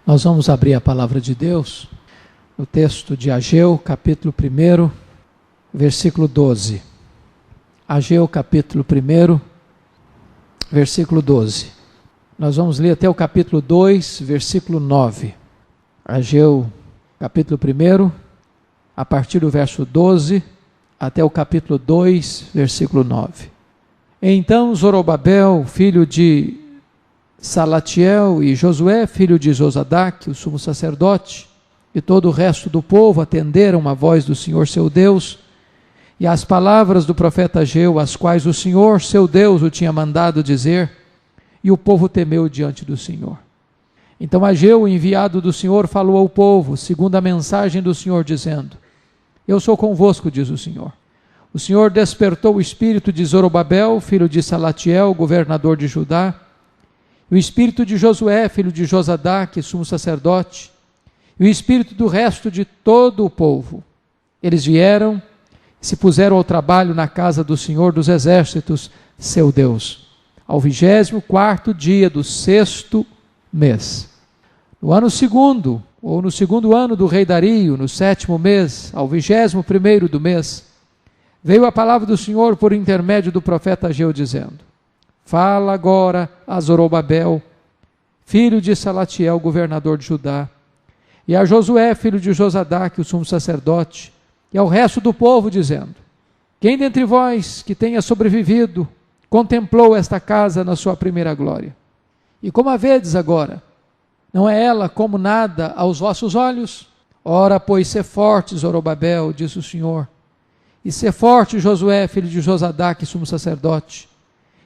Nós vamos abrir a palavra de Deus no texto de Ageu, capítulo 1, versículo 12. Ageu, capítulo 1, versículo 12. Nós vamos ler até o capítulo 2, versículo 9. Ageu, capítulo 1, a partir do verso 12, até o capítulo 2, versículo 9. Então Zorobabel, filho de Salatiel, e Josué, filho de Josadaque, o sumo sacerdote, e todo o resto do povo atenderam a voz do Senhor seu Deus, e às palavras do profeta Ageu, as quais o Senhor seu Deus o tinha mandado dizer, e o povo temeu diante do Senhor. Então Ageu, o enviado do Senhor, falou ao povo, segundo a mensagem do Senhor, dizendo: Eu sou convosco, diz o Senhor. O Senhor despertou o espírito de Zorobabel, filho de Salatiel, governador de Judá, e o espírito de Josué, filho de Josadaque, sumo sacerdote, e o espírito do resto de todo o povo. Eles vieram e se puseram ao trabalho na casa do Senhor dos Exércitos, seu Deus, ao 24º dia do 6º mês. No ano segundo, ou no segundo ano do rei Dario, no 7º mês, ao 21º do mês, veio a palavra do Senhor por intermédio do profeta Ageu, dizendo: Fala agora a Zorobabel, filho de Salatiel, governador de Judá, e a Josué, filho de Josadaque, o sumo sacerdote, e ao resto do povo, dizendo: Quem dentre vós que tenha sobrevivido contemplou esta casa na sua primeira glória? E como a vedes agora, não é ela como nada aos vossos olhos? Ora, pois, sê forte, Zorobabel, diz o Senhor, e sê forte, Josué, filho de Josadaque, sumo sacerdote,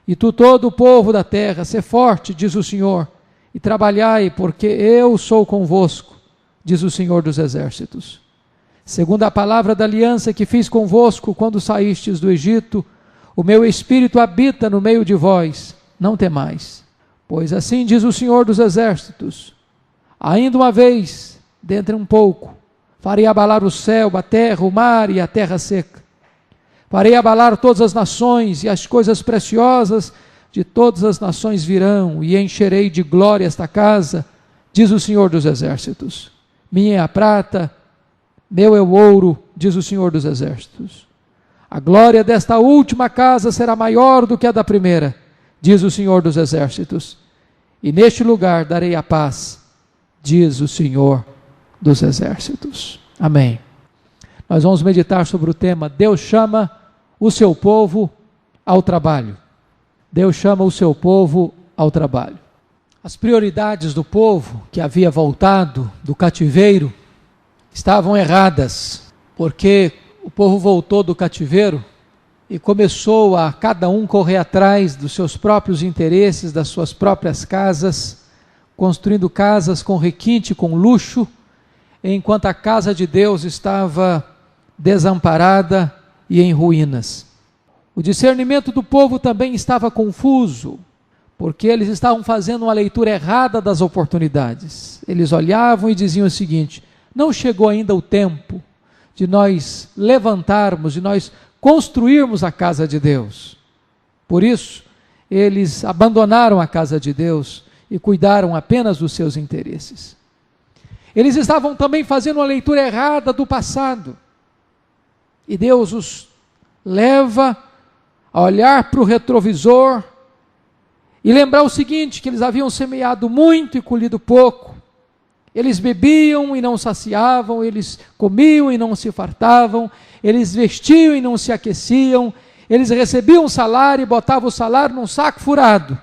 e tu todo o povo da terra, sê forte, diz o Senhor, e trabalhai, porque eu sou convosco, diz o Senhor dos Exércitos. Segundo a palavra da aliança que fiz convosco quando saístes do Egito, o meu Espírito habita no meio de vós, não temais. Pois assim diz o Senhor dos Exércitos: ainda uma vez, dentre um pouco, farei abalar o céu, a terra, o mar e a terra seca. Farei abalar todas as nações, e as coisas preciosas de todas as nações virão, e encherei de glória esta casa, diz o Senhor dos Exércitos. Minha é a prata, meu é o ouro, diz o Senhor dos Exércitos. A glória desta última casa será maior do que a da primeira, diz o Senhor dos Exércitos. E neste lugar darei a paz, diz o Senhor dos Exércitos. Amém. Nós vamos meditar sobre o tema: Deus chama o seu povo ao trabalho. Deus chama o seu povo ao trabalho. As prioridades do povo que havia voltado do cativeiro estavam erradas, porque o povo voltou do cativeiro e começou a cada um correr atrás dos seus próprios interesses, das suas próprias casas, construindo casas com requinte, com luxo, enquanto a casa de Deus estava desamparada e em ruínas. O discernimento do povo também estava confuso, porque eles estavam fazendo uma leitura errada das oportunidades. Eles olhavam e diziam o seguinte: não chegou ainda o tempo de nós levantarmos, de nós construirmos a casa de Deus. Por isso, eles abandonaram a casa de Deus e cuidaram apenas dos seus interesses. Eles estavam também fazendo uma leitura errada do passado. E Deus os leva a olhar para o retrovisor e lembrar o seguinte: que eles haviam semeado muito e colhido pouco. Eles bebiam e não saciavam, eles comiam e não se fartavam, eles vestiam e não se aqueciam, eles recebiam salário e botavam o salário num saco furado.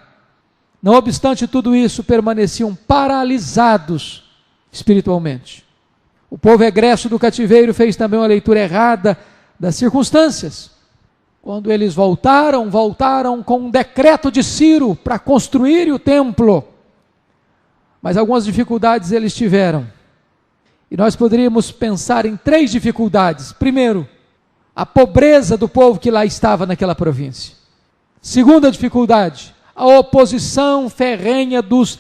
Não obstante tudo isso, permaneciam paralisados espiritualmente. O povo egresso do cativeiro fez também uma leitura errada das circunstâncias. Quando eles voltaram com um decreto de Ciro para construir o templo. Mas algumas dificuldades eles tiveram. E nós poderíamos pensar em 3 dificuldades. Primeiro, a pobreza do povo que lá estava naquela província. Segunda dificuldade, a oposição ferrenha dos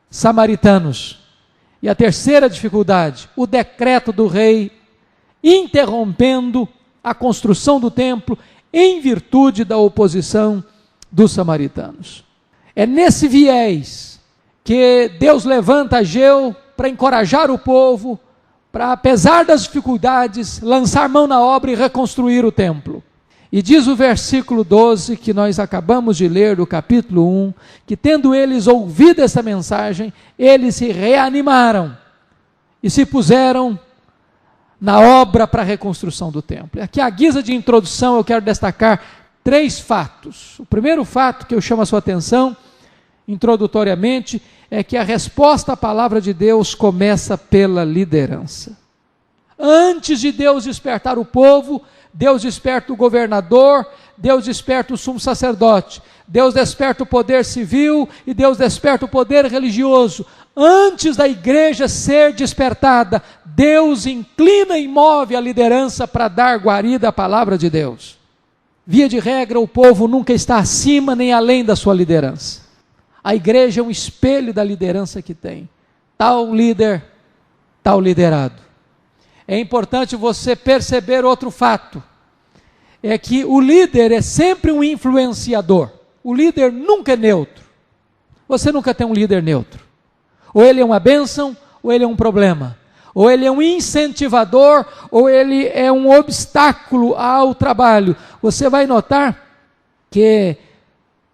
samaritanos. E a terceira dificuldade, o decreto do rei interrompendo a construção do templo em virtude da oposição dos samaritanos. É nesse viés que Deus levanta Ageu para encorajar o povo, para, apesar das dificuldades, lançar mão na obra e reconstruir o templo. E diz o versículo 12, que nós acabamos de ler do capítulo 1, que tendo eles ouvido essa mensagem, eles se reanimaram e se puseram na obra para a reconstrução do templo. Aqui, à guisa de introdução, eu quero destacar 3 fatos. O primeiro fato que eu chamo a sua atenção, introdutoriamente, é que a resposta à palavra de Deus começa pela liderança. Antes de Deus despertar o povo, Deus desperta o governador, Deus desperta o sumo sacerdote, Deus desperta o poder civil e Deus desperta o poder religioso. Antes da igreja ser despertada, Deus inclina e move a liderança para dar guarida à palavra de Deus. Via de regra, o povo nunca está acima nem além da sua liderança. A igreja é um espelho da liderança que tem. Tal líder, tal liderado. É importante você perceber outro fato, é que o líder é sempre um influenciador. O líder nunca é neutro. Você nunca tem um líder neutro. Ou ele é uma bênção, ou ele é um problema. Ou ele é um incentivador, ou ele é um obstáculo ao trabalho. Você vai notar que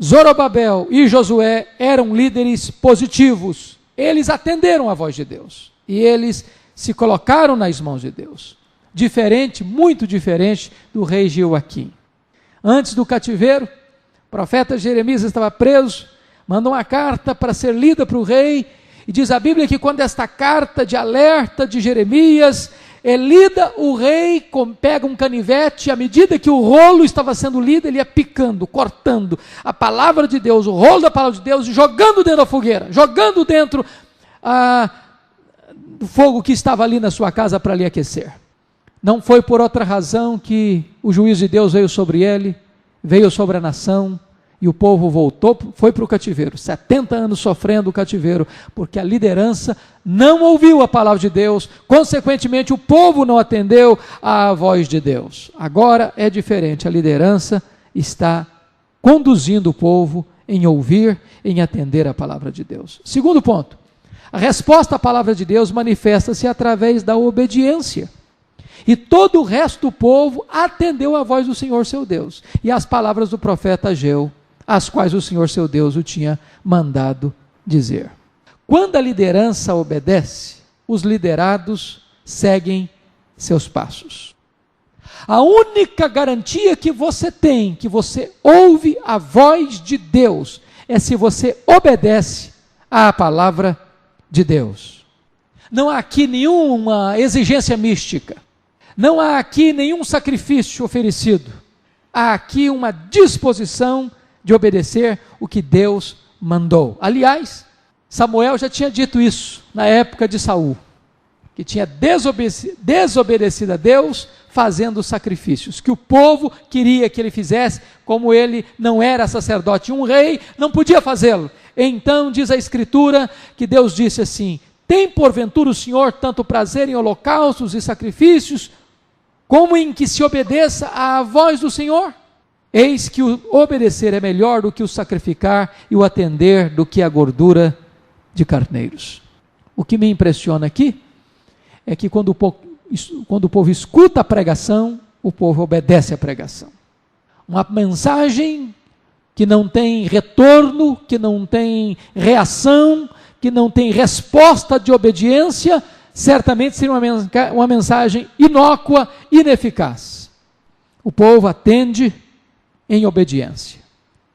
Zorobabel e Josué eram líderes positivos. Eles atenderam a voz de Deus. E eles se colocaram nas mãos de Deus. Diferente, muito diferente do rei Joaquim. Antes do cativeiro, o profeta Jeremias estava preso, mandou uma carta para ser lida para o rei, e diz a Bíblia que quando esta carta de alerta de Jeremias é lida, o rei pega um canivete, e à medida que o rolo estava sendo lido, ele ia picando, cortando a palavra de Deus, o rolo da palavra de Deus, e jogando dentro da fogueira, jogando dentro do fogo que estava ali na sua casa para lhe aquecer. Não foi por outra razão que o juízo de Deus veio sobre ele, veio sobre a nação, e o povo voltou, foi para o cativeiro, 70 anos sofrendo o cativeiro, porque a liderança não ouviu a palavra de Deus, consequentemente o povo não atendeu à voz de Deus. Agora é diferente, a liderança está conduzindo o povo em ouvir, em atender a palavra de Deus. Segundo ponto, a resposta à palavra de Deus manifesta-se através da obediência. E todo o resto do povo atendeu à voz do Senhor seu Deus, e às palavras do profeta Ageu, as quais o Senhor seu Deus o tinha mandado dizer. Quando a liderança obedece, os liderados seguem seus passos. A única garantia que você tem, que você ouve a voz de Deus, é se você obedece à palavra de Deus. Não há aqui nenhuma exigência mística, não há aqui nenhum sacrifício oferecido, há aqui uma disposição de obedecer o que Deus mandou. Aliás, Samuel já tinha dito isso na época de Saul, que tinha desobedecido a Deus fazendo sacrifícios, que o povo queria que ele fizesse, como ele não era sacerdote, um rei não podia fazê-lo. Então diz a Escritura que Deus disse assim: tem porventura o Senhor tanto prazer em holocaustos e sacrifícios, como em que se obedeça à voz do Senhor? Eis que o obedecer é melhor do que o sacrificar, e o atender do que a gordura de carneiros. O que me impressiona aqui é que quando o povo escuta a pregação, o povo obedece à pregação. Uma mensagem que não tem retorno, que não tem reação, que não tem resposta de obediência, certamente seria uma mensagem inócua, ineficaz. O povo atende em obediência.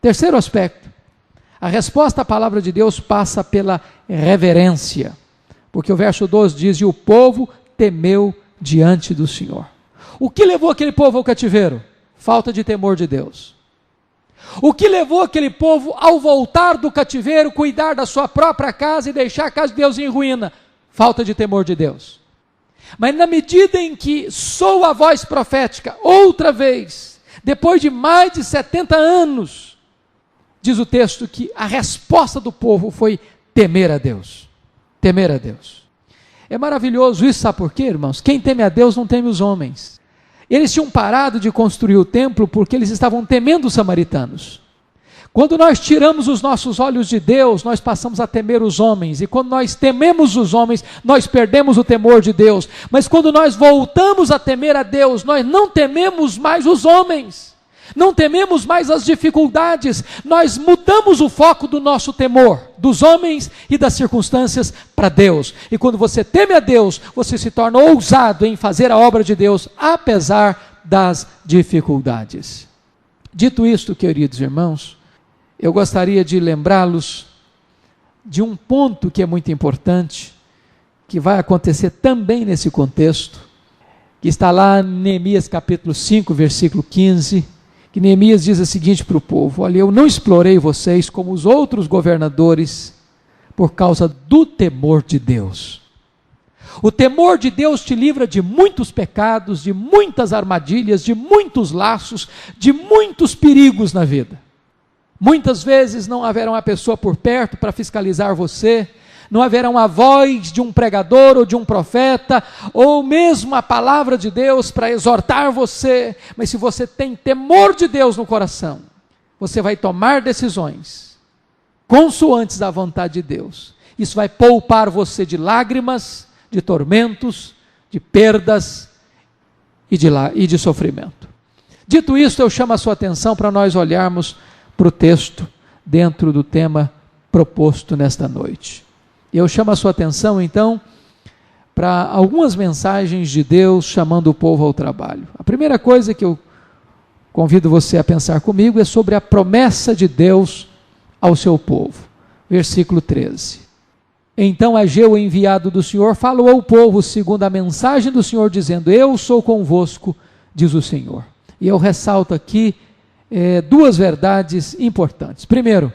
Terceiro aspecto, a resposta à palavra de Deus passa pela reverência, porque o verso 12 diz: e o povo temeu diante do Senhor. O que levou aquele povo ao cativeiro? Falta de temor de Deus. O que levou aquele povo, ao voltar do cativeiro, cuidar da sua própria casa e deixar a casa de Deus em ruína? Falta de temor de Deus. Mas na medida em que soa a voz profética, outra vez, depois de mais de 70 anos, diz o texto que a resposta do povo foi temer a Deus. Temer a Deus. É maravilhoso isso, sabe por quê, irmãos? Quem teme a Deus não teme os homens. Eles tinham parado de construir o templo porque eles estavam temendo os samaritanos. Quando nós tiramos os nossos olhos de Deus, nós passamos a temer os homens, e quando nós tememos os homens, nós perdemos o temor de Deus. Mas quando nós voltamos a temer a Deus, nós não tememos mais os homens, não tememos mais as dificuldades, nós mudamos o foco do nosso temor, dos homens e das circunstâncias, para Deus. E quando você teme a Deus, você se torna ousado em fazer a obra de Deus, apesar das dificuldades. Dito isto, queridos irmãos, eu gostaria de lembrá-los de um ponto que é muito importante, que vai acontecer também nesse contexto, que está lá em Neemias capítulo 5, versículo 15, que Neemias diz o seguinte para o povo: olha, eu não explorei vocês como os outros governadores por causa do temor de Deus. O temor de Deus te livra de muitos pecados, de muitas armadilhas, de muitos laços, de muitos perigos na vida. Muitas vezes não haverá uma pessoa por perto para fiscalizar você, não haverá uma voz de um pregador ou de um profeta, ou mesmo a palavra de Deus para exortar você, mas se você tem temor de Deus no coração, você vai tomar decisões consoantes da vontade de Deus. Isso vai poupar você de lágrimas, de tormentos, de perdas e de sofrimento. Dito isto, eu chamo a sua atenção para nós olharmos para o texto dentro do tema proposto nesta noite. Eu chamo a sua atenção então para algumas mensagens de Deus chamando o povo ao trabalho. A primeira coisa que eu convido você a pensar comigo é sobre a promessa de Deus ao seu povo. Versículo 13. Então Ageu, enviado do Senhor, falou ao povo segundo a mensagem do Senhor, dizendo: eu sou convosco, diz o Senhor. E eu ressalto aqui duas verdades importantes. Primeiro,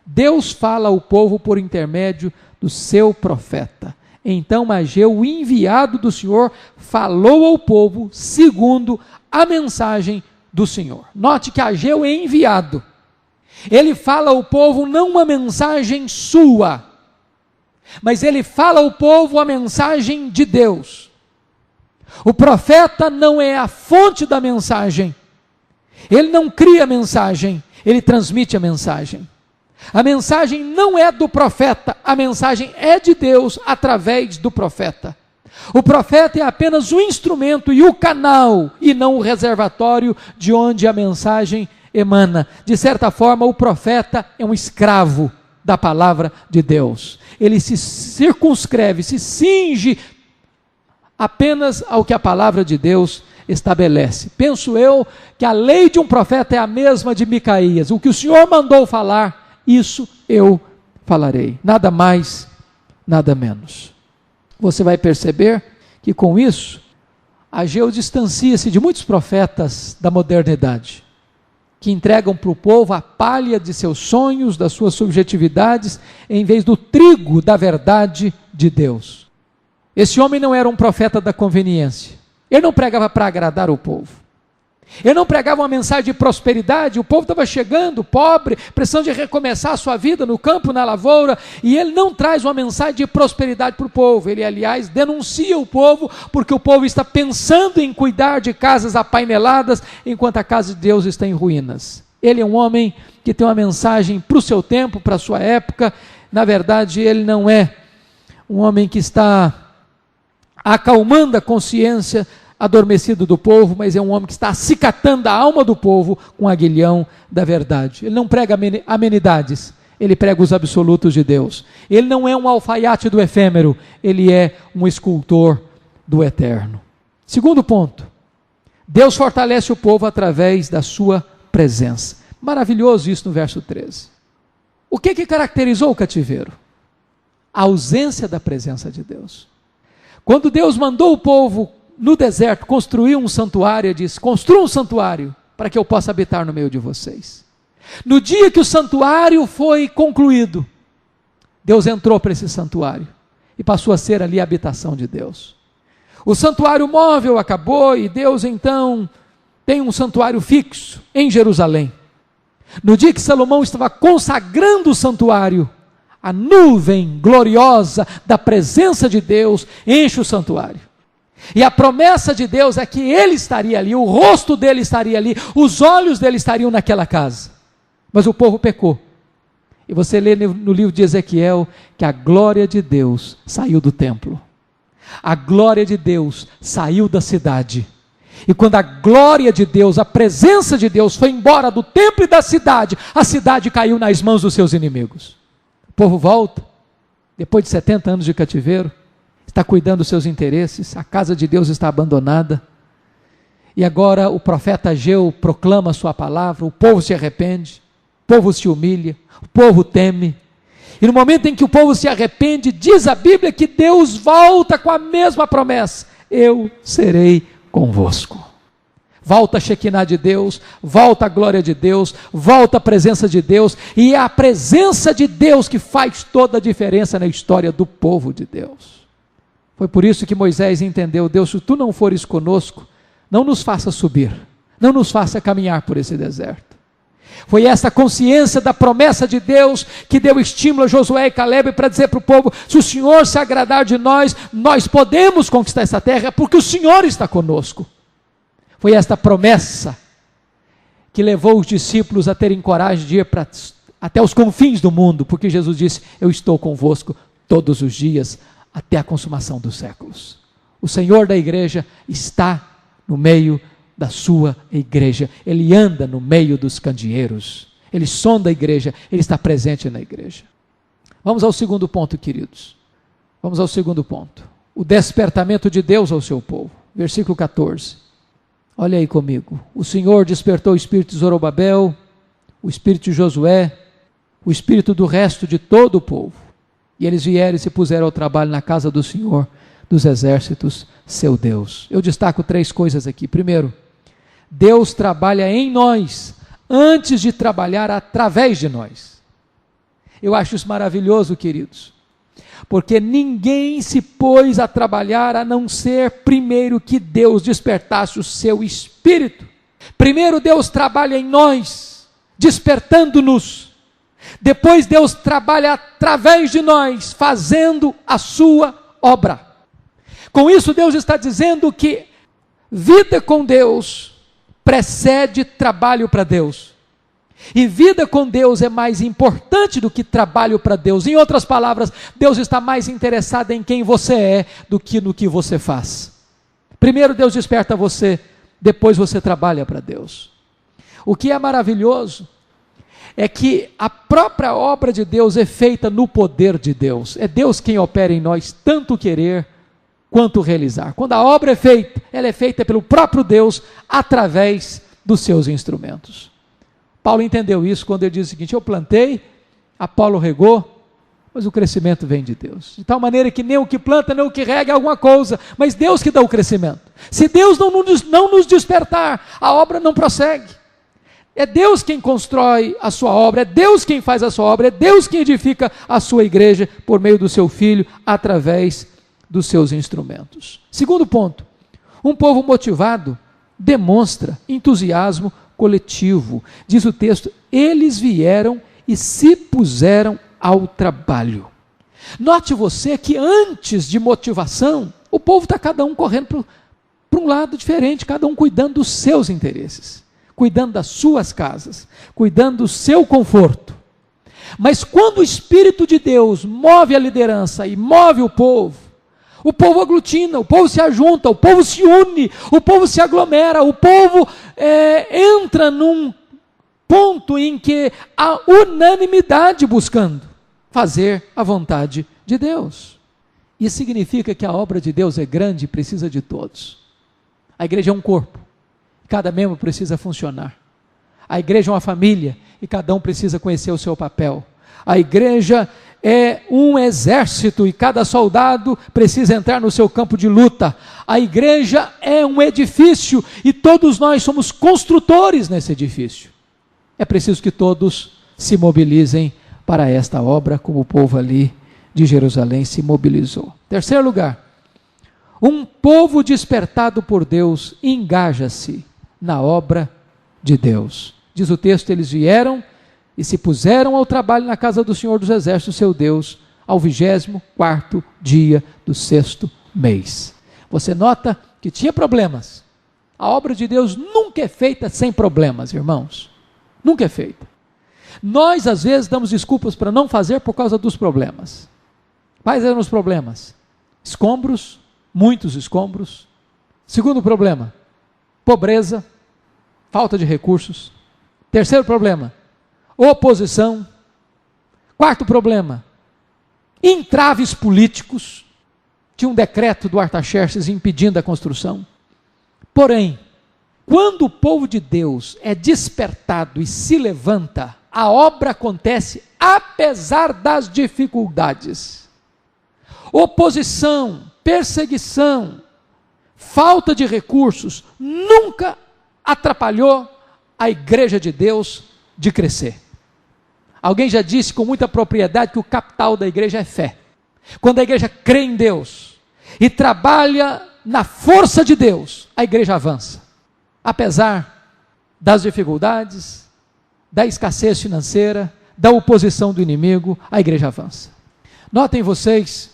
Deus fala ao povo por intermédio do seu profeta. Então Ageu, o enviado do Senhor, falou ao povo segundo a mensagem do Senhor. Note que Ageu é enviado. Ele fala ao povo não uma mensagem sua, mas ele fala ao povo a mensagem de Deus. O profeta não é a fonte da mensagem. Ele não cria a mensagem, ele transmite a mensagem. A mensagem não é do profeta, a mensagem é de Deus através do profeta. O profeta é apenas o instrumento e o canal, e não o reservatório de onde a mensagem emana. De certa forma, o profeta é um escravo da palavra de Deus. Ele se circunscreve, se cinge apenas ao que a palavra de Deus estabelece. Penso eu que a lei de um profeta é a mesma de Micaías. O que o Senhor mandou falar, isso eu falarei. Nada mais, nada menos. Você vai perceber que com isso, Ageu distancia-se de muitos profetas da modernidade, que entregam para o povo a palha de seus sonhos, das suas subjetividades, em vez do trigo da verdade de Deus. Esse homem não era um profeta da conveniência. Ele não pregava para agradar o povo. Ele não pregava uma mensagem de prosperidade. O povo estava chegando, pobre, precisando de recomeçar a sua vida no campo, na lavoura, e ele não traz uma mensagem de prosperidade para o povo. Ele, aliás, denuncia o povo, porque o povo está pensando em cuidar de casas apaineladas, enquanto a casa de Deus está em ruínas. Ele é um homem que tem uma mensagem para o seu tempo, para a sua época. Na verdade, ele não é um homem que está acalmando a consciência adormecido do povo, mas é um homem que está acicatando a alma do povo com o aguilhão da verdade. Ele não prega amenidades, ele prega os absolutos de Deus. Ele não é um alfaiate do efêmero, ele é um escultor do eterno. Segundo ponto, Deus fortalece o povo através da sua presença. Maravilhoso isso no verso 13. O que caracterizou o cativeiro? A ausência da presença de Deus. Quando Deus mandou o povo no deserto construir um santuário, ele disse: construa um santuário para que eu possa habitar no meio de vocês. No dia que o santuário foi concluído, Deus entrou para esse santuário e passou a ser ali a habitação de Deus. O santuário móvel acabou e Deus então tem um santuário fixo em Jerusalém. No dia que Salomão estava consagrando o santuário, a nuvem gloriosa da presença de Deus enche o santuário. E a promessa de Deus é que ele estaria ali, o rosto dele estaria ali, os olhos dele estariam naquela casa. Mas o povo pecou. E você lê no livro de Ezequiel que a glória de Deus saiu do templo. A glória de Deus saiu da cidade. E quando a glória de Deus, a presença de Deus foi embora do templo e da cidade, a cidade caiu nas mãos dos seus inimigos. O povo volta, depois de 70 anos de cativeiro, está cuidando dos seus interesses, a casa de Deus está abandonada. E agora o profeta Ageu proclama a sua palavra, o povo se arrepende, o povo se humilha, o povo teme. E no momento em que o povo se arrepende, diz a Bíblia que Deus volta com a mesma promessa: eu serei convosco. Volta a Shekinah de Deus, volta a glória de Deus, volta a presença de Deus, e é a presença de Deus que faz toda a diferença na história do povo de Deus. Foi por isso que Moisés entendeu: Deus, se tu não fores conosco, não nos faça subir, não nos faça caminhar por esse deserto. Foi essa consciência da promessa de Deus que deu estímulo a Josué e Caleb para dizer para o povo: se o Senhor se agradar de nós, nós podemos conquistar essa terra, porque o Senhor está conosco. Foi esta promessa que levou os discípulos a terem coragem de ir até os confins do mundo, porque Jesus disse: eu estou convosco todos os dias, até a consumação dos séculos. O Senhor da igreja está no meio da sua igreja, Ele anda no meio dos candeeiros, Ele sonda a igreja, Ele está presente na igreja. Vamos ao segundo ponto, queridos. Vamos ao segundo ponto. O despertamento de Deus ao seu povo. Versículo 14. Olha aí comigo. O Senhor despertou o espírito de Zorobabel, o espírito de Josué, o espírito do resto de todo o povo. E eles vieram e se puseram ao trabalho na casa do Senhor dos exércitos, seu Deus. Eu destaco 3 coisas aqui. Primeiro, Deus trabalha em nós antes de trabalhar através de nós. Eu acho isso maravilhoso, queridos, porque ninguém se pôs a trabalhar a não ser primeiro que Deus despertasse o seu espírito. Primeiro Deus trabalha em nós, despertando-nos. Depois Deus trabalha através de nós, fazendo a sua obra. Com isso Deus está dizendo que vida com Deus precede trabalho para Deus. E vida com Deus é mais importante do que trabalho para Deus. Em outras palavras, Deus está mais interessado em quem você é do que no que você faz. Primeiro Deus desperta você, depois você trabalha para Deus. O que é maravilhoso é que a própria obra de Deus é feita no poder de Deus. É Deus quem opera em nós tanto querer quanto realizar. Quando a obra é feita, ela é feita pelo próprio Deus através dos seus instrumentos. Paulo entendeu isso quando ele diz o seguinte: eu plantei, Apolo regou, mas o crescimento vem de Deus. De tal maneira que nem o que planta, nem o que rega é alguma coisa, mas Deus que dá o crescimento. Se Deus não nos despertar, a obra não prossegue. É Deus quem constrói a sua obra, é Deus quem faz a sua obra, é Deus quem edifica a sua igreja por meio do seu Filho, através dos seus instrumentos. Segundo ponto, um povo motivado demonstra entusiasmo coletivo. Diz o texto: eles vieram e se puseram ao trabalho. Note você que antes de motivação, o povo está cada um correndo para um lado diferente, cada um cuidando dos seus interesses, cuidando das suas casas, cuidando do seu conforto. Mas quando o Espírito de Deus move a liderança e move o povo aglutina, o povo se ajunta, o povo se une, o povo se aglomera, o povo entra num ponto em que há unanimidade buscando fazer a vontade de Deus. Isso significa que a obra de Deus é grande e precisa de todos. A igreja é um corpo, cada membro precisa funcionar. A igreja é uma família e cada um precisa conhecer o seu papel. A igreja é um exército e cada soldado precisa entrar no seu campo de luta. A igreja é um edifício e todos nós somos construtores nesse edifício. É preciso que todos se mobilizem para esta obra, como o povo ali de Jerusalém se mobilizou. Terceiro lugar, um povo despertado por Deus engaja-se na obra de Deus. Diz o texto: eles vieram e se puseram ao trabalho na casa do Senhor dos Exércitos, seu Deus, ao 24º dia do 6º mês. Você nota que tinha problemas. A obra de Deus nunca é feita sem problemas, irmãos. Nunca é feita. Nós, às vezes, damos desculpas para não fazer por causa dos problemas. Quais eram os problemas? Escombros, muitos escombros. Segundo problema, pobreza, falta de recursos. Terceiro problema, oposição. Quarto problema, entraves políticos. Tinha um decreto do Artaxerxes impedindo a construção. Porém, quando o povo de Deus é despertado e se levanta, a obra acontece apesar das dificuldades. Oposição, perseguição, falta de recursos, nunca atrapalhou a igreja de Deus de crescer. Alguém já disse com muita propriedade que o capital da igreja é fé. Quando a igreja crê em Deus e trabalha na força de Deus, a igreja avança. Apesar das dificuldades, da escassez financeira, da oposição do inimigo, a igreja avança. Notem vocês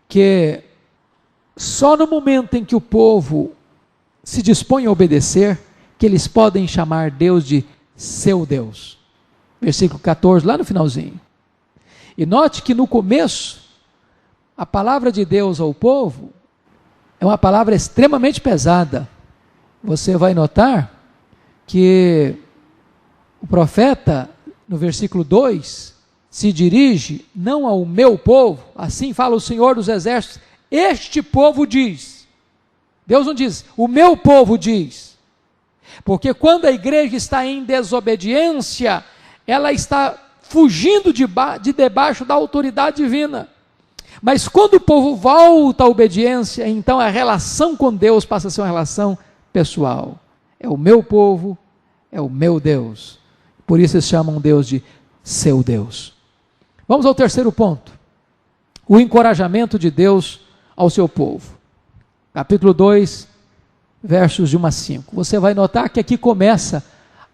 que só no momento em que o povo se dispõe a obedecer, que eles podem chamar Deus de seu Deus. Versículo 14, lá no finalzinho. E note que no começo, a palavra de Deus ao povo é uma palavra extremamente pesada. Você vai notar que o profeta, no versículo 2, se dirige não ao meu povo, assim fala o Senhor dos Exércitos, este povo diz. Deus não diz, o meu povo diz. Porque quando a igreja está em desobediência, ela está fugindo de debaixo da autoridade divina. Mas quando o povo volta à obediência, então a relação com Deus passa a ser uma relação pessoal. É o meu povo, é o meu Deus. Por isso eles chamam Deus de seu Deus. Vamos ao terceiro ponto. O encorajamento de Deus ao seu povo. Capítulo 2, versos de 1 a 5. Você vai notar que aqui começa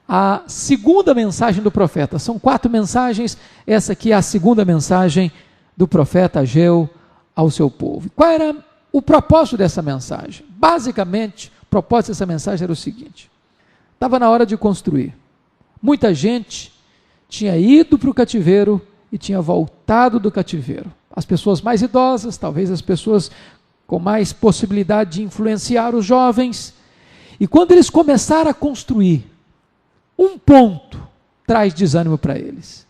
a segunda mensagem do profeta. São 4 mensagens, essa aqui é a segunda mensagem do profeta Ageu ao seu povo. Qual era o propósito dessa mensagem? Basicamente, o propósito dessa mensagem era o seguinte: estava na hora de construir. Muita gente tinha ido para o cativeiro e tinha voltado do cativeiro. As pessoas mais idosas, talvez as pessoas com mais possibilidade de influenciar os jovens. E quando eles começaram a construir, um ponto traz desânimo para eles.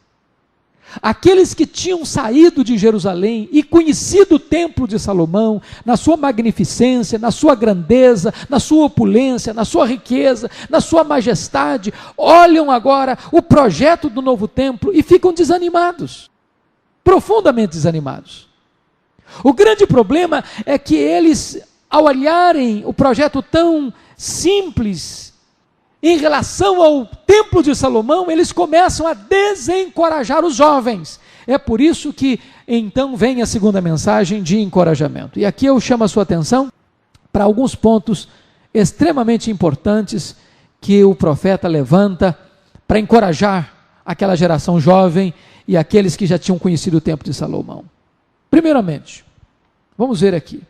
Aqueles que tinham saído de Jerusalém e conhecido o templo de Salomão, na sua magnificência, na sua grandeza, na sua opulência, na sua riqueza, na sua majestade, olham agora o projeto do novo templo e ficam desanimados, profundamente desanimados. O grande problema é que eles, ao olharem o projeto tão simples, em relação ao templo de Salomão, eles começam a desencorajar os jovens. É por isso que então vem a segunda mensagem de encorajamento. E aqui eu chamo a sua atenção para alguns pontos extremamente importantes que o profeta levanta para encorajar aquela geração jovem e aqueles que já tinham conhecido o templo de Salomão. Primeiramente, vamos ver aqui.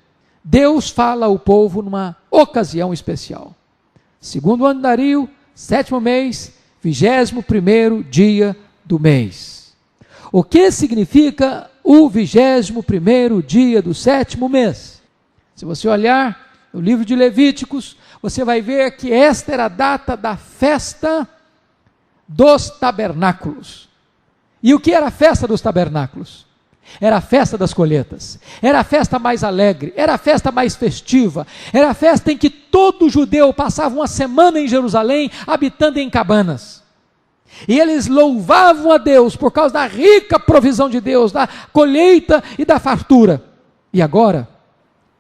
Deus fala ao povo numa ocasião especial. Segundo ano de Dario, 7º mês, 21º dia do mês. O que significa o 21º dia do 7º mês? Se você olhar no livro de Levíticos, você vai ver que esta era a data da festa dos tabernáculos. E o que era a festa dos tabernáculos? Era a festa das colheitas, era a festa mais alegre, era a festa mais festiva, era a festa em que todo judeu passava uma semana em Jerusalém, habitando em cabanas. E eles louvavam a Deus por causa da rica provisão de Deus, da colheita e da fartura. E agora,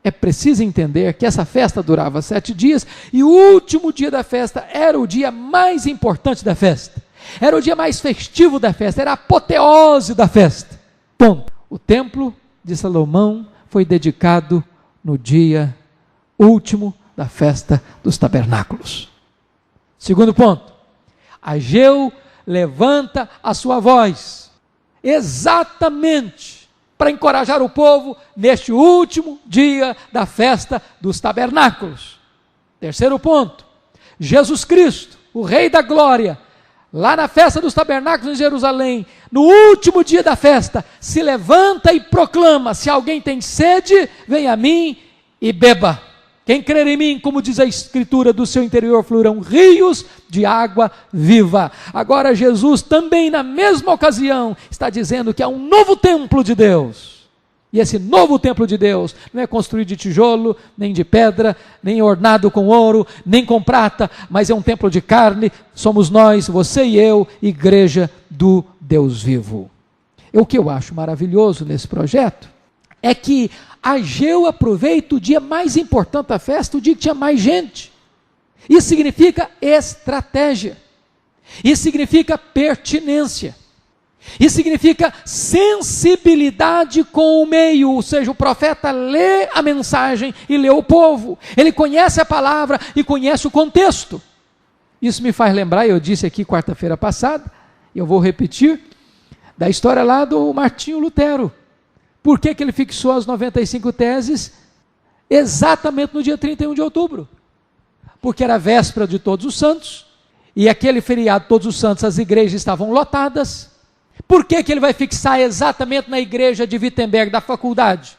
é preciso entender que essa festa durava 7 dias, e o último dia da festa era o dia mais importante da festa, era o dia mais festivo da festa, era a apoteose da festa. Ponto. O templo de Salomão foi dedicado no dia último da festa dos tabernáculos. Segundo ponto, Ageu levanta a sua voz, exatamente para encorajar o povo neste último dia da festa dos tabernáculos. Terceiro ponto, Jesus Cristo, o Rei da Glória, lá na festa dos tabernáculos em Jerusalém, no último dia da festa, se levanta e proclama: se alguém tem sede, venha a mim e beba. Quem crer em mim, como diz a Escritura, do seu interior fluirão rios de água viva. Agora Jesus também, na mesma ocasião, está dizendo que há um novo templo de Deus. E esse novo templo de Deus não é construído de tijolo, nem de pedra, nem ornado com ouro, nem com prata, mas é um templo de carne. Somos nós, você e eu, igreja do Deus vivo. O que eu acho maravilhoso nesse projeto é que Ageu aproveita o dia mais importante da festa, o dia que tinha mais gente. Isso significa estratégia. Isso significa pertinência. Isso significa sensibilidade com o meio, ou seja, o profeta lê a mensagem e lê o povo. Ele conhece a palavra e conhece o contexto. Isso me faz lembrar, eu disse aqui quarta-feira passada, e eu vou repetir, da história lá do Martinho Lutero. Por que ele fixou as 95 teses exatamente no dia 31 de outubro? Porque era a véspera de Todos os Santos, e aquele feriado Todos os Santos, as igrejas estavam lotadas. Por que ele vai fixar exatamente na igreja de Wittenberg, da faculdade?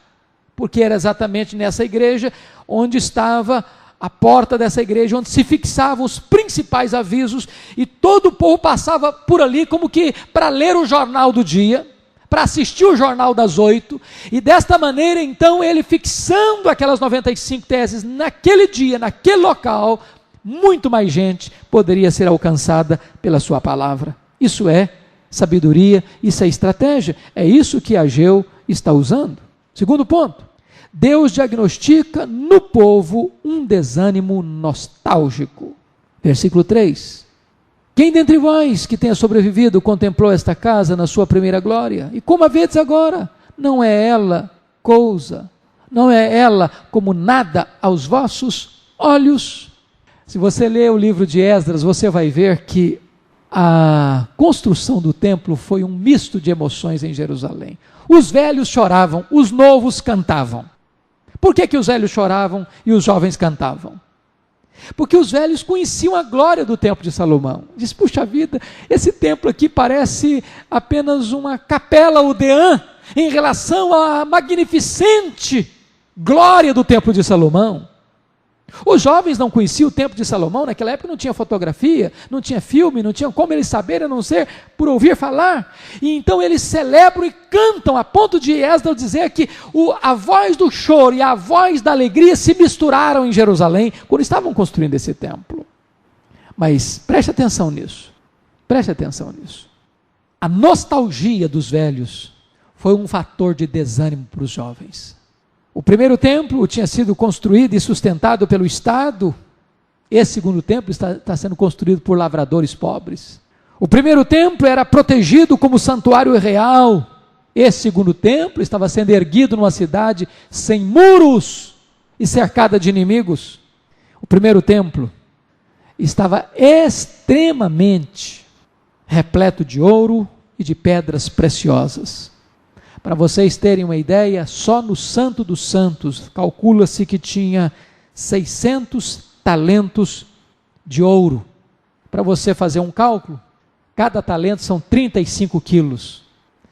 Porque era exatamente nessa igreja onde estava a porta dessa igreja, onde se fixavam os principais avisos, e todo o povo passava por ali como que para ler o jornal do dia, para assistir o jornal das 8, e desta maneira então ele fixando aquelas 95 teses naquele dia, naquele local, muito mais gente poderia ser alcançada pela sua palavra. Isso é sabedoria, isso é estratégia, é isso que Ageu está usando. Segundo ponto, Deus diagnostica no povo um desânimo nostálgico. Versículo 3, quem dentre vós que tenha sobrevivido contemplou esta casa na sua primeira glória? E como a vedes agora? Não é ela coisa, não é ela como nada aos vossos olhos? Se você ler o livro de Esdras, você vai ver que a construção do templo foi um misto de emoções em Jerusalém. Os velhos choravam, os novos cantavam. Por que os velhos choravam e os jovens cantavam? Porque os velhos conheciam a glória do templo de Salomão. Diz, puxa vida, esse templo aqui parece apenas uma capela Odeã em relação à magnificente glória do templo de Salomão. Os jovens não conheciam o templo de Salomão, naquela época não tinha fotografia, não tinha filme, não tinha como eles saberem a não ser por ouvir falar, e então eles celebram e cantam, a ponto de Esdras dizer que a voz do choro e a voz da alegria se misturaram em Jerusalém, quando estavam construindo esse templo. Mas preste atenção nisso, a nostalgia dos velhos foi um fator de desânimo para os jovens. O primeiro templo tinha sido construído e sustentado pelo Estado. Esse segundo templo está sendo construído por lavradores pobres. O primeiro templo era protegido como santuário real. Esse segundo templo estava sendo erguido numa cidade sem muros e cercada de inimigos. O primeiro templo estava extremamente repleto de ouro e de pedras preciosas. Para vocês terem uma ideia, só no Santo dos Santos, calcula-se que tinha 600 talentos de ouro. Para você fazer um cálculo, cada talento são 35 quilos.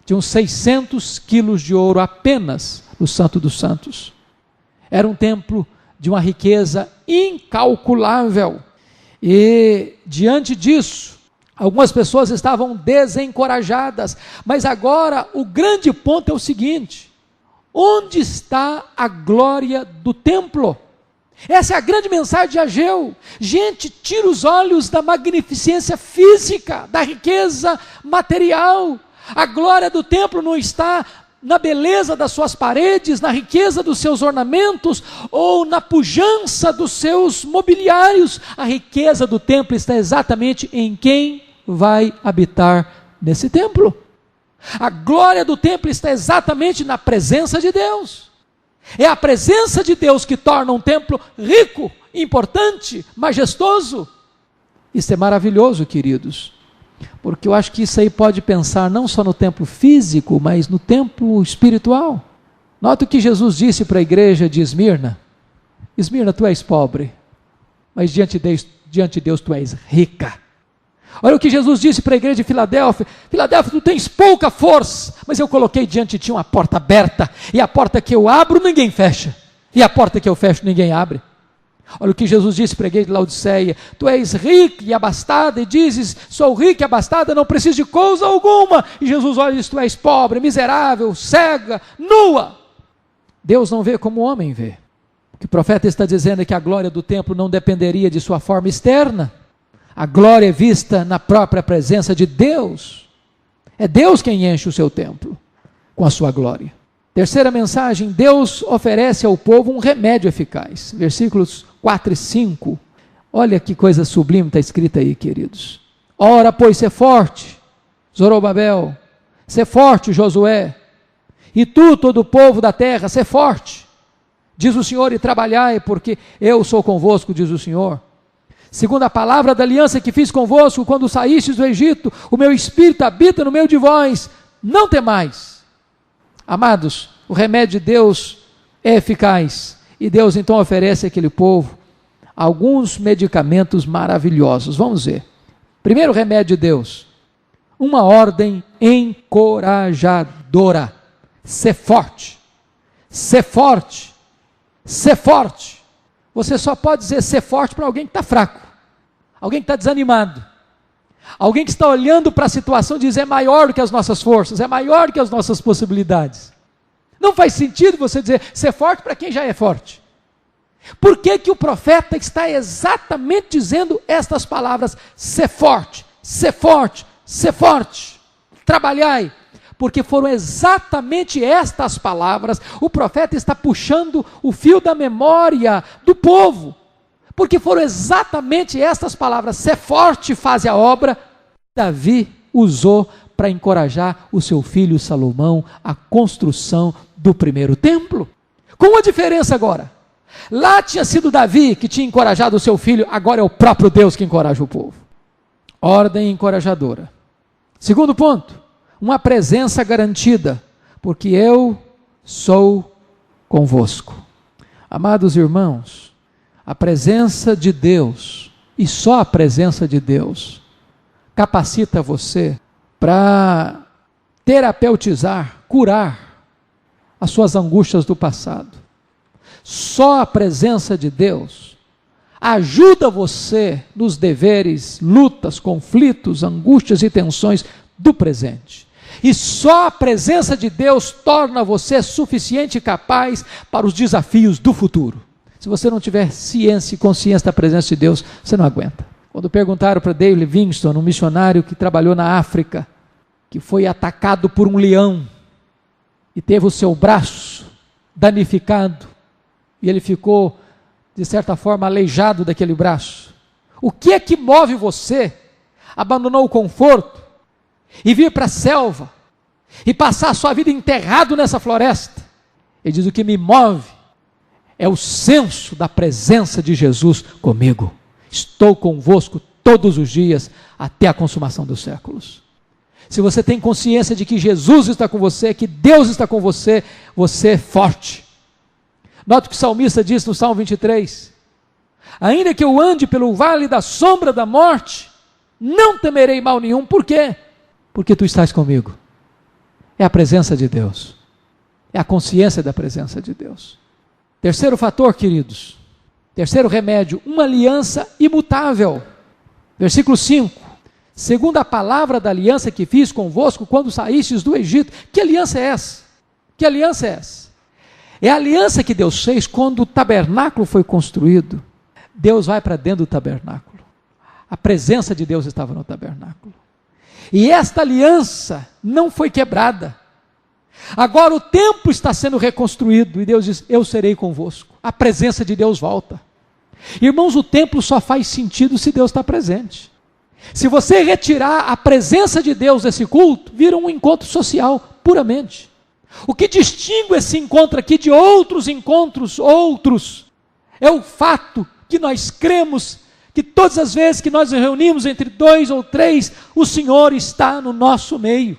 Tinham 600 quilos de ouro apenas no Santo dos Santos. Era um templo de uma riqueza incalculável. E diante disso, algumas pessoas estavam desencorajadas, mas agora o grande ponto é o seguinte: onde está a glória do templo? Essa é a grande mensagem de Ageu. Gente, tira os olhos da magnificência física, da riqueza material. A glória do templo não está na beleza das suas paredes, na riqueza dos seus ornamentos, ou na pujança dos seus mobiliários. A riqueza do templo está exatamente em quem vai habitar nesse templo. A glória do templo está exatamente na presença de Deus. É a presença de Deus que torna um templo rico, importante, majestoso. Isso é maravilhoso, queridos, porque eu acho que isso aí pode pensar não só no templo físico, mas no templo espiritual. Nota o que Jesus disse para a igreja de Esmirna: Esmirna, tu és pobre, mas diante de Deus tu és rica. Olha o que Jesus disse para a igreja de Filadélfia: Filadélfia, tu tens pouca força, mas eu coloquei diante de ti uma porta aberta, e a porta que eu abro ninguém fecha, e a porta que eu fecho ninguém abre. Olha o que Jesus disse para a igreja de Laodiceia: tu és rica e abastada, e dizes, sou rica e abastada, não preciso de coisa alguma. E Jesus olha e diz, tu és pobre, miserável, cega, nua. Deus não vê como o homem vê. O que o profeta está dizendo é que a glória do templo não dependeria de sua forma externa. A glória é vista na própria presença de Deus. É Deus quem enche o seu templo com a sua glória. Terceira mensagem: Deus oferece ao povo um remédio eficaz. Versículos 4 e 5. Olha que coisa sublime está escrita aí, queridos. Ora, pois, ser forte, Zorobabel, ser forte, Josué, e tu, todo o povo da terra, ser forte, diz o Senhor, e trabalhai, porque eu sou convosco, diz o Senhor. Segundo a palavra da aliança que fiz convosco, quando saístes do Egito, o meu espírito habita no meio de vós, não temais. Amados, o remédio de Deus é eficaz, e Deus então oferece àquele povo alguns medicamentos maravilhosos. Vamos ver. Primeiro remédio de Deus, uma ordem encorajadora: ser forte, ser forte, ser forte. Você só pode dizer ser forte para alguém que está fraco, alguém que está desanimado, alguém que está olhando para a situação e diz, é maior do que as nossas forças, é maior do que as nossas possibilidades. Não faz sentido você dizer ser forte para quem já é forte. Por que que o profeta está exatamente dizendo estas palavras? Ser forte, ser forte, ser forte, trabalhai. Porque foram exatamente estas palavras, o profeta está puxando o fio da memória do povo, porque foram exatamente estas palavras: ser forte, faze a obra. Davi usou para encorajar o seu filho Salomão a construção do primeiro templo. Com uma diferença agora: lá tinha sido Davi que tinha encorajado o seu filho, agora é o próprio Deus que encoraja o povo. Ordem encorajadora. Segundo ponto, uma presença garantida, porque eu sou convosco. Amados irmãos, a presença de Deus, e só a presença de Deus, capacita você para terapeutizar, curar as suas angústias do passado. Só a presença de Deus ajuda você nos deveres, lutas, conflitos, angústias e tensões do presente. E só a presença de Deus torna você suficiente e capaz para os desafios do futuro. Se você não tiver ciência e consciência da presença de Deus, você não aguenta. Quando perguntaram para David Livingstone, um missionário que trabalhou na África, que foi atacado por um leão e teve o seu braço danificado, e ele ficou, de certa forma, aleijado daquele braço. O que é que move você a abandonar o conforto e vir para a selva, e passar a sua vida enterrado nessa floresta? Ele diz: o que me move é o senso da presença de Jesus comigo. Estou convosco todos os dias, até a consumação dos séculos. Se você tem consciência de que Jesus está com você, que Deus está com você, você é forte. Note o que o salmista diz no Salmo 23. Ainda que eu ande pelo vale da sombra da morte, não temerei mal nenhum. Por quê? Porque tu estás comigo. É a presença de Deus. É a consciência da presença de Deus. Terceiro fator, queridos. Terceiro remédio, uma aliança imutável. Versículo 5. Segundo a palavra da aliança que fiz convosco quando saístes do Egito. Que aliança é essa? Que aliança é essa? É a aliança que Deus fez quando o tabernáculo foi construído. Deus vai para dentro do tabernáculo. A presença de Deus estava no tabernáculo. E esta aliança não foi quebrada. Agora o templo está sendo reconstruído e Deus diz: eu serei convosco. A presença de Deus volta. Irmãos, o templo só faz sentido se Deus está presente. Se você retirar a presença de Deus desse culto, vira um encontro social, puramente. O que distingue esse encontro aqui de outros encontros, é o fato que nós cremos que todas as vezes que nós nos reunimos entre 2 ou 3, o Senhor está no nosso meio.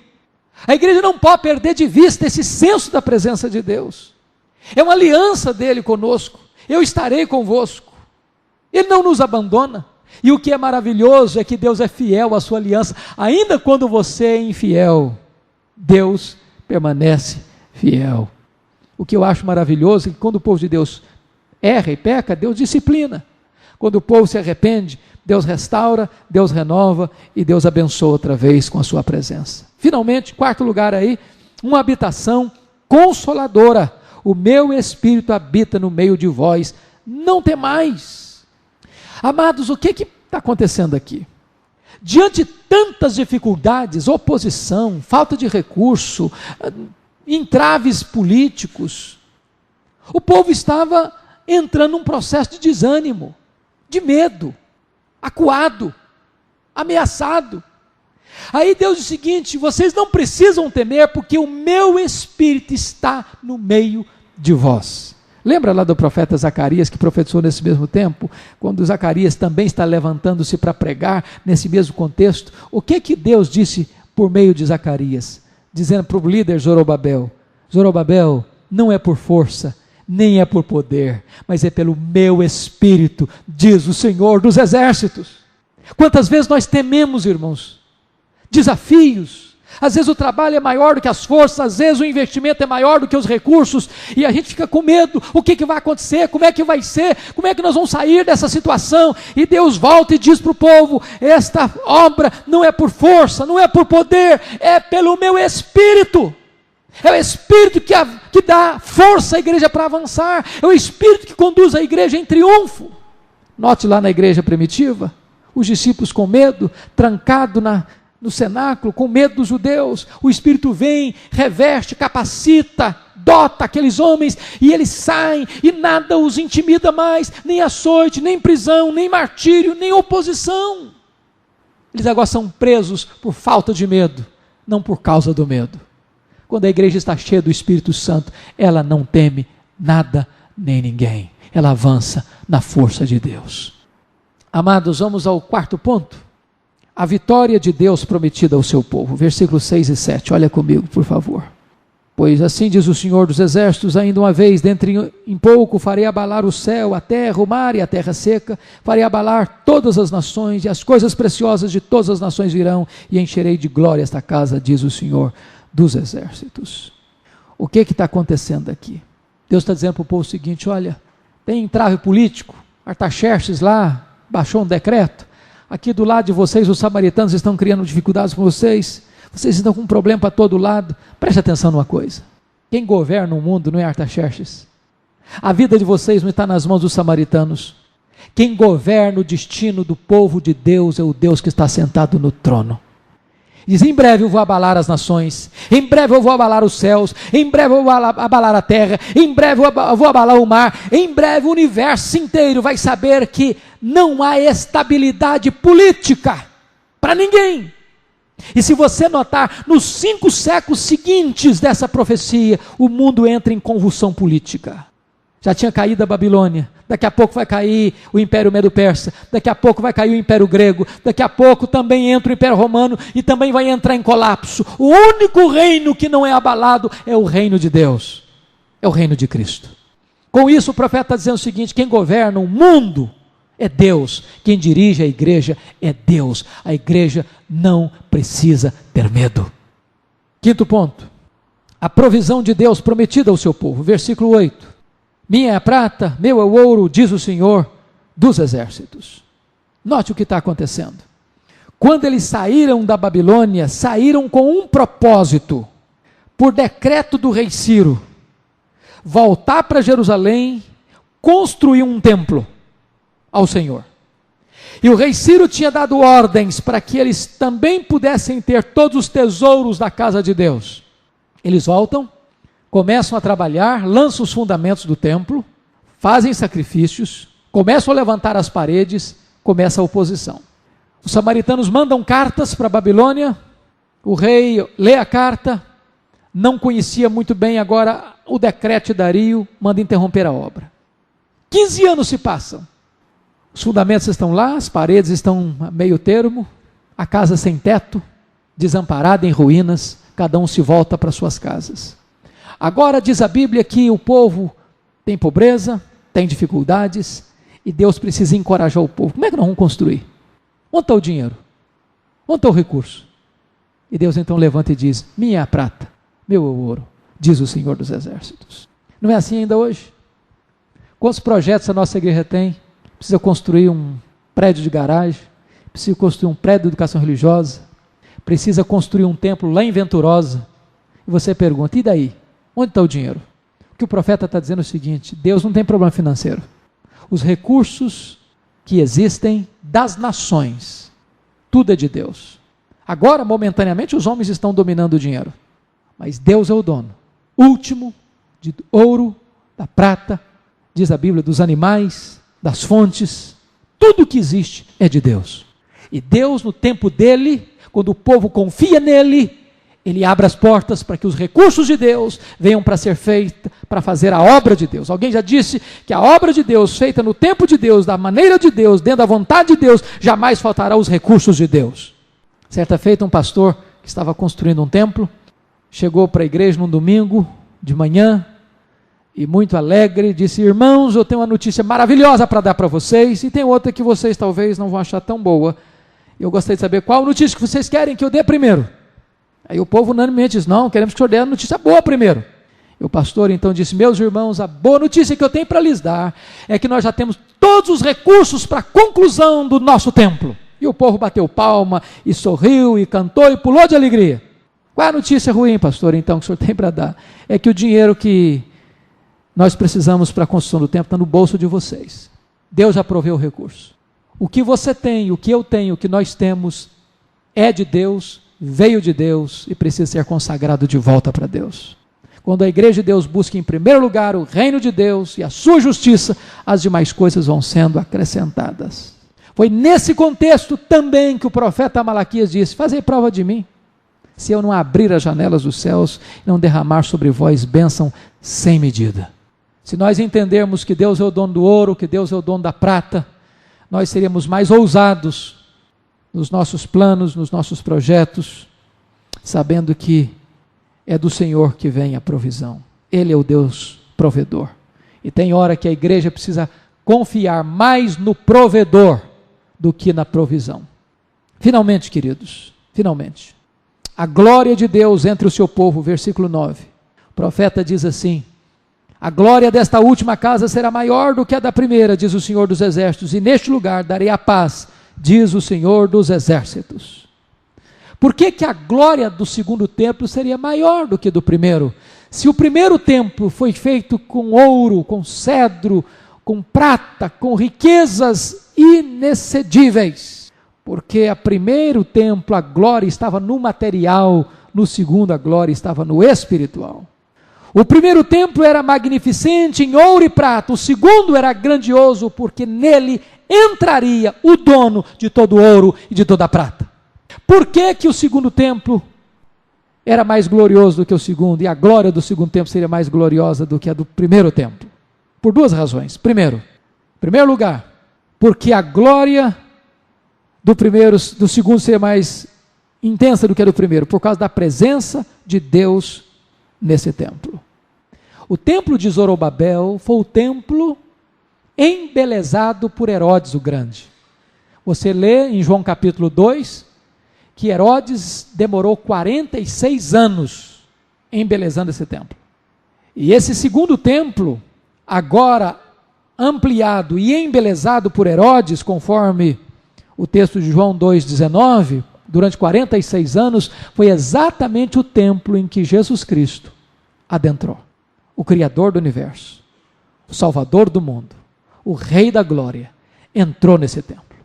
A igreja não pode perder de vista esse senso da presença de Deus. É uma aliança dele conosco. Eu estarei convosco. Ele não nos abandona. E o que é maravilhoso é que Deus é fiel à sua aliança. Ainda quando você é infiel, Deus permanece fiel. O que eu acho maravilhoso é que quando o povo de Deus erra e peca, Deus disciplina. Quando o povo se arrepende, Deus restaura, Deus renova e Deus abençoa outra vez com a sua presença. Finalmente, quarto lugar aí, uma habitação consoladora. O meu Espírito habita no meio de vós, não temais. Amados, o que está acontecendo aqui? Diante de tantas dificuldades, oposição, falta de recurso, entraves políticos, o povo estava entrando num processo de desânimo, de medo, acuado, ameaçado. Aí Deus diz o seguinte: vocês não precisam temer, porque o meu Espírito está no meio de vós. Lembra lá do profeta Zacarias, que profetizou nesse mesmo tempo, quando Zacarias também está levantando-se para pregar, nesse mesmo contexto? O que Deus disse por meio de Zacarias? Dizendo para o líder Zorobabel: Zorobabel, não é por força, nem é por poder, mas é pelo meu Espírito, diz o Senhor dos Exércitos. Quantas vezes nós tememos, irmãos, desafios? Às vezes o trabalho é maior do que as forças, às vezes o investimento é maior do que os recursos, e a gente fica com medo. O que vai acontecer? Como é que vai ser? Como é que nós vamos sair dessa situação? E Deus volta e diz para o povo: esta obra não é por força, não é por poder, é pelo meu Espírito. É o Espírito que dá força à igreja para avançar, é o Espírito que conduz a igreja em triunfo. Note lá na igreja primitiva, os discípulos com medo, trancados no cenáculo, com medo dos judeus, o Espírito vem, reveste, capacita, dota aqueles homens, e eles saem, e nada os intimida mais, nem açoite, nem prisão, nem martírio, nem oposição. Eles agora são presos por falta de medo, não por causa do medo. Quando a igreja está cheia do Espírito Santo, ela não teme nada nem ninguém, ela avança na força de Deus. Amados, vamos ao quarto ponto. A vitória de Deus prometida ao seu povo, versículos 6 e 7, olha comigo por favor. Pois assim diz o Senhor dos Exércitos: ainda uma vez, dentro em pouco, farei abalar o céu, a terra, o mar e a terra seca, farei abalar todas as nações, e as coisas preciosas de todas as nações virão, e encherei de glória esta casa, diz o Senhor dos Exércitos. O que está acontecendo aqui? Deus está dizendo para o povo o seguinte: olha, tem entrave político, Artaxerxes lá baixou um decreto, aqui do lado de vocês os samaritanos estão criando dificuldades com vocês estão com um problema para todo lado. Preste atenção numa coisa: quem governa o mundo não é Artaxerxes, a vida de vocês não está nas mãos dos samaritanos. Quem governa o destino do povo de Deus é o Deus que está sentado no trono. Diz: em breve eu vou abalar as nações, em breve eu vou abalar os céus, em breve eu vou abalar a terra, em breve eu vou abalar o mar, em breve o universo inteiro vai saber que não há estabilidade política para ninguém. E se você notar, nos 5 séculos seguintes dessa profecia, o mundo entra em convulsão política. Já tinha caído a Babilônia, daqui a pouco vai cair o Império Medo-Persa, daqui a pouco vai cair o Império Grego, daqui a pouco também entra o Império Romano e também vai entrar em colapso. O único reino que não é abalado é o reino de Deus, é o reino de Cristo. Com isso o profeta está dizendo o seguinte: quem governa o mundo é Deus, quem dirige a igreja é Deus, a igreja não precisa ter medo. Quinto ponto, a provisão de Deus prometida ao seu povo, versículo 8. Minha é a prata, meu é o ouro, diz o Senhor dos Exércitos. Note o que está acontecendo. Quando eles saíram da Babilônia, saíram com um propósito, por decreto do rei Ciro: voltar para Jerusalém, construir um templo ao Senhor. E o rei Ciro tinha dado ordens para que eles também pudessem ter todos os tesouros da casa de Deus. Eles voltam, começam a trabalhar, lançam os fundamentos do templo, fazem sacrifícios, começam a levantar as paredes, começa a oposição. Os samaritanos mandam cartas para a Babilônia, o rei lê a carta, não conhecia muito bem agora o decreto de Dario, manda interromper a obra. 15 anos se passam, os fundamentos estão lá, as paredes estão a meio termo, a casa sem teto, desamparada em ruínas, cada um se volta para suas casas. Agora diz a Bíblia que o povo tem pobreza, tem dificuldades, E Deus precisa encorajar o povo. Como é que nós vamos construir? Onde está o dinheiro? Onde está o recurso? E Deus então levanta e diz: minha é a prata, meu é o ouro, diz o Senhor dos Exércitos. Não é assim ainda hoje? Quantos projetos a nossa igreja tem? Precisa construir um prédio de garagem, precisa construir um prédio de educação religiosa, precisa construir um templo lá em Venturosa. E você pergunta: e daí? Onde está o dinheiro? O que o profeta está dizendo é o seguinte: Deus não tem problema financeiro. Os recursos que existem das nações, tudo é de Deus. Agora, momentaneamente, os homens estão dominando o dinheiro, mas Deus é o dono último de ouro, da prata, diz a Bíblia, dos animais, das fontes. Tudo que existe é de Deus. E Deus, no tempo dele, quando o povo confia nele, ele abre as portas para que os recursos de Deus venham para ser feitos, para fazer a obra de Deus. Alguém já disse que a obra de Deus, feita no tempo de Deus, da maneira de Deus, dentro da vontade de Deus, jamais faltará os recursos de Deus. Certa feita, um pastor que estava construindo um templo, chegou para a igreja num domingo de manhã, e muito alegre, disse: irmãos, eu tenho uma notícia maravilhosa para dar para vocês, e tem outra que vocês talvez não vão achar tão boa. Eu gostaria de saber qual notícia que vocês querem que eu dê primeiro. Aí o povo unanimemente diz: não, queremos que o senhor dê a notícia boa primeiro. E o pastor então disse: meus irmãos, a boa notícia que eu tenho para lhes dar é que nós já temos todos os recursos para a conclusão do nosso templo. E o povo bateu palma, e sorriu, e cantou, e pulou de alegria. Qual é a notícia ruim, pastor, então, que o senhor tem para dar? É que o dinheiro que nós precisamos para a construção do templo está no bolso de vocês. Deus já proveu o recurso. O que você tem, o que eu tenho, o que nós temos é de Deus, veio de Deus e precisa ser consagrado de volta para Deus. Quando a igreja de Deus busca em primeiro lugar o reino de Deus e a sua justiça, as demais coisas vão sendo acrescentadas. Foi nesse contexto também que o profeta Malaquias disse: fazei prova de mim, se eu não abrir as janelas dos céus e não derramar sobre vós bênção sem medida. Se nós entendermos que Deus é o dono do ouro, que Deus é o dono da prata, nós seríamos mais ousados nos nossos planos, nos nossos projetos, sabendo que é do Senhor que vem a provisão. Ele é o Deus provedor. E tem hora que a igreja precisa confiar mais no provedor do que na provisão. Finalmente, queridos, finalmente, a glória de Deus entre o seu povo, versículo 9. O profeta diz assim: a glória desta última casa será maior do que a da primeira, diz o Senhor dos Exércitos, e neste lugar darei a paz, diz o Senhor dos Exércitos. Por que que a glória do segundo templo seria maior do que do primeiro? Se o primeiro templo foi feito com ouro, com cedro, com prata, com riquezas inexcedíveis, porque a primeiro templo a glória estava no material, no segundo a glória estava no espiritual. O primeiro templo era magnificente em ouro e prata, o segundo era grandioso porque nele entraria o dono de todo o ouro e de toda a prata. Por que que o segundo templo era mais glorioso do que o segundo, e a glória do segundo templo seria mais gloriosa do que a do primeiro templo? Por duas razões. Primeiro, em primeiro lugar, porque a glória do segundo seria mais intensa do que a do primeiro, por causa da presença de Deus nesse templo. O templo de Zorobabel foi o templo embelezado por Herodes o Grande. Você lê em João capítulo 2, que Herodes demorou 46 anos embelezando esse templo. E esse segundo templo, agora ampliado e embelezado por Herodes, conforme o texto de João 2,19, durante 46 anos, foi exatamente o templo em que Jesus Cristo adentrou. O Criador do universo, o Salvador do mundo, o Rei da glória, entrou nesse templo.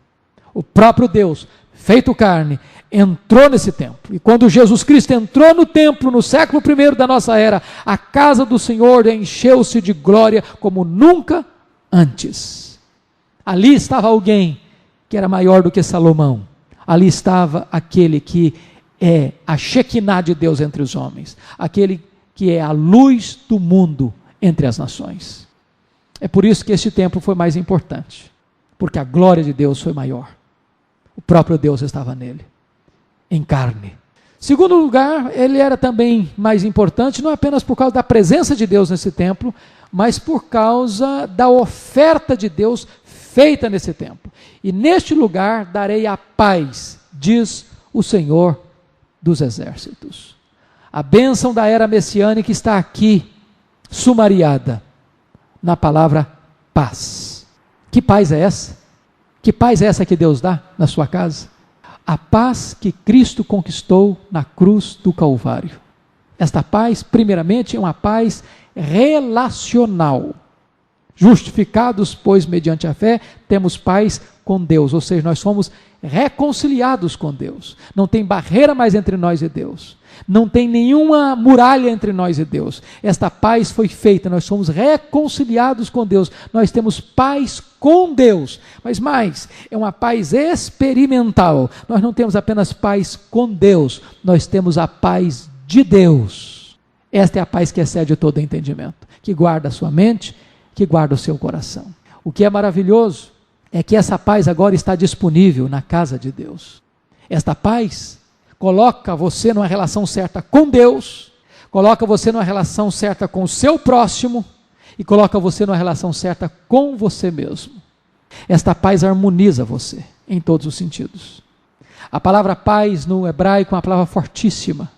O próprio Deus, feito carne, entrou nesse templo. E quando Jesus Cristo entrou no templo, no século I da nossa era, a casa do Senhor encheu-se de glória como nunca antes. Ali estava alguém que era maior do que Salomão. Ali estava aquele que é a Shekinah de Deus entre os homens, aquele que é a luz do mundo entre as nações. É por isso que este templo foi mais importante, porque a glória de Deus foi maior. O próprio Deus estava nele, em carne. Segundo lugar, ele era também mais importante, não apenas por causa da presença de Deus nesse templo, mas por causa da oferta de Deus feita nesse templo. E neste lugar darei a paz, diz o Senhor dos Exércitos. A bênção da era messiânica está aqui, sumariada, na palavra paz. Que paz é essa? Que paz é essa que Deus dá na sua casa? A paz que Cristo conquistou na cruz do Calvário. Esta paz, primeiramente, é uma paz relacional. Justificados, pois, mediante a fé, temos paz com Deus, ou seja, nós somos reconciliados com Deus. Não tem barreira mais entre nós e Deus. Não tem nenhuma muralha entre nós e Deus. Esta paz foi feita, nós somos reconciliados com Deus. Nós temos paz com Deus. Mas mais, é uma paz experimental. Nós não temos apenas paz com Deus, nós temos a paz de Deus. Esta é a paz que excede todo entendimento, que guarda a sua mente, que guarda o seu coração. O que é maravilhoso é que essa paz agora está disponível na casa de Deus. Esta paz coloca você numa relação certa com Deus, coloca você numa relação certa com o seu próximo e coloca você numa relação certa com você mesmo. Esta paz harmoniza você em todos os sentidos. A palavra paz no hebraico é uma palavra fortíssima.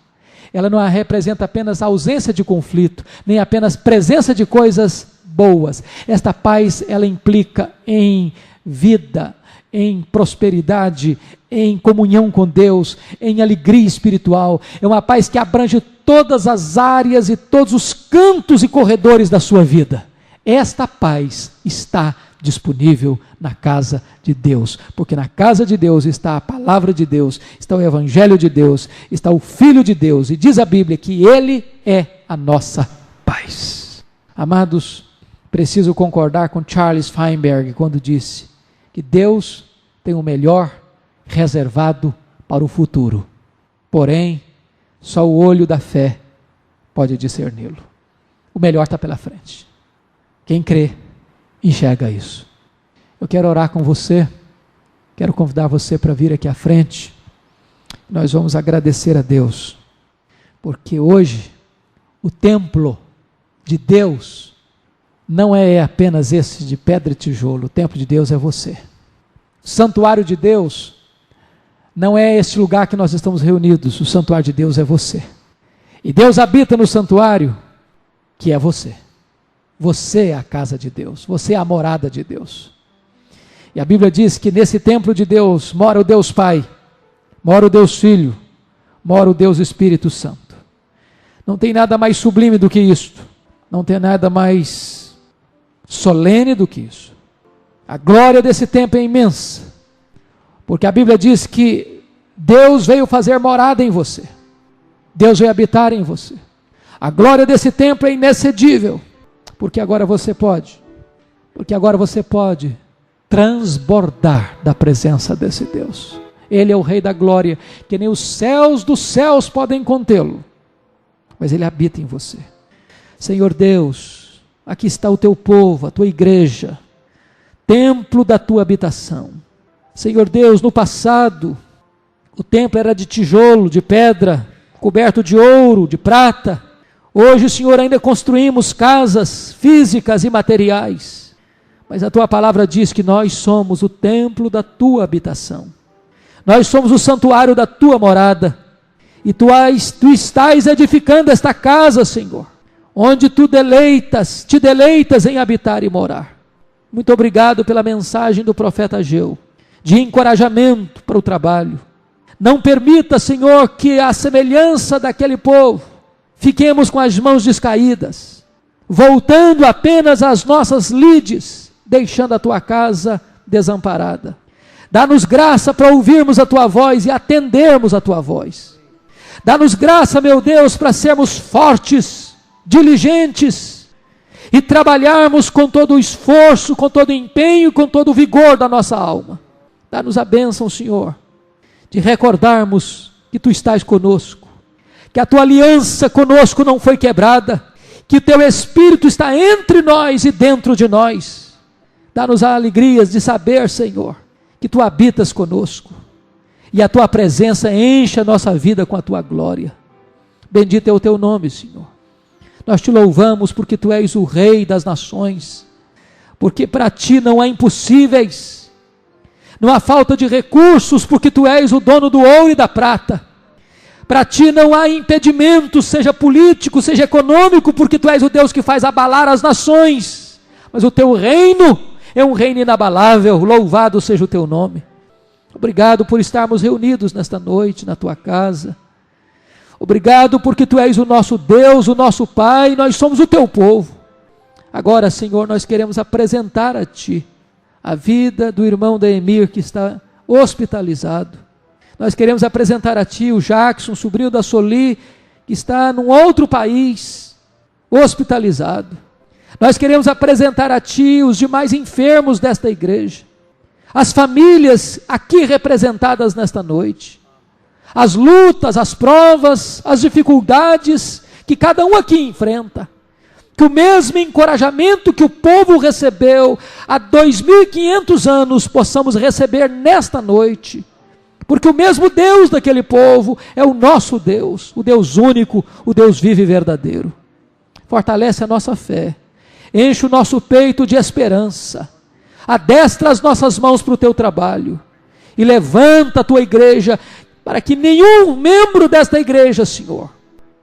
Ela não representa apenas a ausência de conflito, nem apenas presença de coisas boas. Esta paz, ela implica em vida, em prosperidade, em comunhão com Deus, em alegria espiritual. É uma paz que abrange todas as áreas e todos os cantos e corredores da sua vida. Esta paz está disponível na casa de Deus, porque na casa de Deus está a palavra de Deus, está o evangelho de Deus, está o Filho de Deus, e diz a Bíblia que Ele é a nossa paz. Amados, preciso concordar com Charles Feinberg quando disse que Deus tem o melhor reservado para o futuro, porém, só o olho da fé pode discerni-lo. O melhor está pela frente. Quem crê, enxerga isso. Eu quero orar com você, quero convidar você para vir aqui à frente. Nós vamos agradecer a Deus, porque hoje o templo de Deus não é apenas esse de pedra e tijolo. O templo de Deus é você. O santuário de Deus não é este lugar que nós estamos reunidos. O santuário de Deus é você. E Deus habita no santuário, que é você. Você é a casa de Deus, você é a morada de Deus. E a Bíblia diz que nesse templo de Deus mora o Deus Pai, mora o Deus Filho, mora o Deus Espírito Santo. Não tem nada mais sublime do que isto, não tem nada mais solene do que isso. A glória desse templo é imensa, porque a Bíblia diz que Deus veio fazer morada em você, Deus veio habitar em você. A glória desse templo é inexcedível, porque agora você pode transbordar da presença desse Deus. Ele é o Rei da glória, que nem os céus dos céus podem contê-lo, mas Ele habita em você. Senhor Deus, aqui está o teu povo, a tua igreja, templo da tua habitação. Senhor Deus, no passado, o templo era de tijolo, de pedra, coberto de ouro, de prata. Hoje, Senhor, ainda construímos casas físicas e materiais, mas a tua palavra diz que nós somos o templo da tua habitação. Nós somos o santuário da tua morada, e tu estás edificando esta casa, Senhor, onde te deleitas em habitar e morar. Muito obrigado pela mensagem do profeta Ageu, de encorajamento para o trabalho. Não permita, Senhor, que a semelhança daquele povo, fiquemos com as mãos descaídas, voltando apenas às nossas lides, deixando a tua casa desamparada. Dá-nos graça para ouvirmos a tua voz e atendermos a tua voz. Dá-nos graça, meu Deus, para sermos fortes, diligentes e trabalharmos com todo o esforço, com todo o empenho, com todo o vigor da nossa alma. Dá-nos a bênção, Senhor, de recordarmos que tu estás conosco, que a tua aliança conosco não foi quebrada, que o teu Espírito está entre nós e dentro de nós. Dá-nos a alegria de saber, Senhor, que tu habitas conosco, e a tua presença enche a nossa vida com a tua glória. Bendito é o teu nome, Senhor. Nós te louvamos porque tu és o Rei das nações, porque para ti não há impossíveis, não há falta de recursos, porque tu és o dono do ouro e da prata. Para ti não há impedimento, seja político, seja econômico, porque tu és o Deus que faz abalar as nações, mas o teu reino é um reino inabalável. Louvado seja o teu nome. Obrigado por estarmos reunidos nesta noite na tua casa. Obrigado porque tu és o nosso Deus, o nosso Pai, nós somos o teu povo. Agora, Senhor, nós queremos apresentar a ti a vida do irmão Daemir, que está hospitalizado. Nós queremos apresentar a ti o Jackson, sobrinho da Soli, que está num outro país, hospitalizado. Nós queremos apresentar a ti os demais enfermos desta igreja, as famílias aqui representadas nesta noite, as lutas, as provas, as dificuldades que cada um aqui enfrenta. Que o mesmo encorajamento que o povo recebeu há 2.500 anos, possamos receber nesta noite. Porque o mesmo Deus daquele povo é o nosso Deus, o Deus único, o Deus vivo e verdadeiro. Fortalece a nossa fé, enche o nosso peito de esperança, adestra as nossas mãos para o teu trabalho, e levanta a tua igreja, para que nenhum membro desta igreja, Senhor,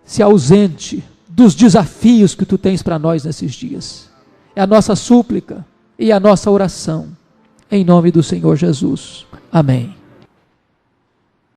se ausente dos desafios que tu tens para nós nesses dias. É a nossa súplica e a nossa oração, em nome do Senhor Jesus. Amém.